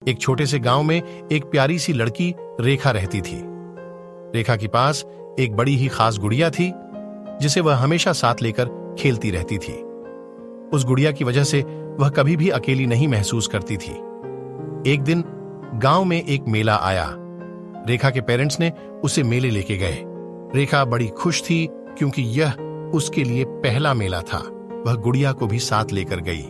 एक छोटे से गांव में एक प्यारी सी लड़की रेखा रहती थी। रेखा के पास एक बड़ी ही खास गुड़िया थी जिसे वह हमेशा साथ लेकर खेलती रहती थी। उस गुड़िया की वजह से वह कभी भी अकेली नहीं महसूस करती थी। एक दिन गांव में एक मेला आया। रेखा के पेरेंट्स ने उसे मेले लेके गए। रेखा बड़ी खुश थी क्योंकि यह उसके लिए पहला मेला था। वह गुड़िया को भी साथ लेकर गई।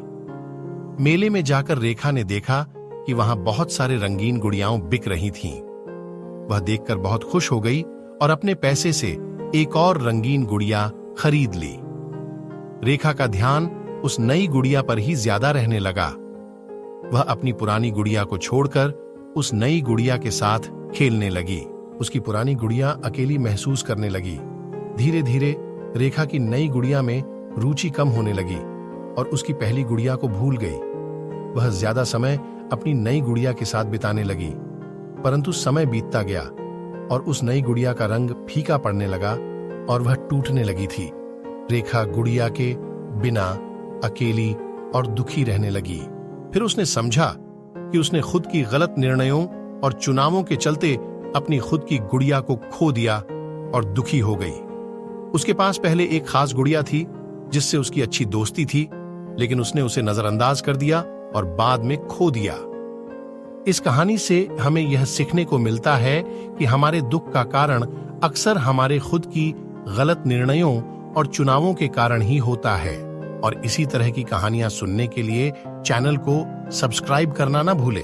मेले में जाकर रेखा ने देखा कि वहां बहुत सारे रंगीन गुड़ियाओं बिक रही थीं। वह देखकर बहुत खुश हो गई और अपने पैसे से एक और रंगीन गुड़िया खरीद ली। रेखा का ध्यान उस नई गुड़िया पर ही ज्यादा रहने लगा। वह अपनी पुरानी गुड़िया को छोड़कर उस नई गुड़िया के साथ खेलने लगी। उसकी पुरानी गुड़िया अकेली महसूस करने लगी। धीरे धीरे रेखा की नई गुड़िया में रुचि कम होने लगी और उसकी पहली गुड़िया को भूल गई। वह ज्यादा समय अपनी नई गुड़िया के साथ बिताने लगी, परंतु समय बीतता गया और उस नई गुड़िया का रंग फीका पड़ने लगा और वह टूटने लगी थी। रेखा गुड़िया के बिना अकेली और दुखी रहने लगी। फिर उसने समझा कि उसने खुद की गलत निर्णयों और चुनावों के चलते अपनी खुद की गुड़िया को खो दिया और दुखी हो गई। उसके पास पहले एक खास गुड़िया थी जिससे उसकी अच्छी दोस्ती थी, लेकिन उसने उसे नजरअंदाज कर दिया और बाद में खो दिया। इस कहानी से हमें यह सीखने को मिलता है कि हमारे दुख का कारण अक्सर हमारे खुद की गलत निर्णयों और चुनावों के कारण ही होता है। और इसी तरह की कहानियां सुनने के लिए चैनल को सब्सक्राइब करना ना भूलें।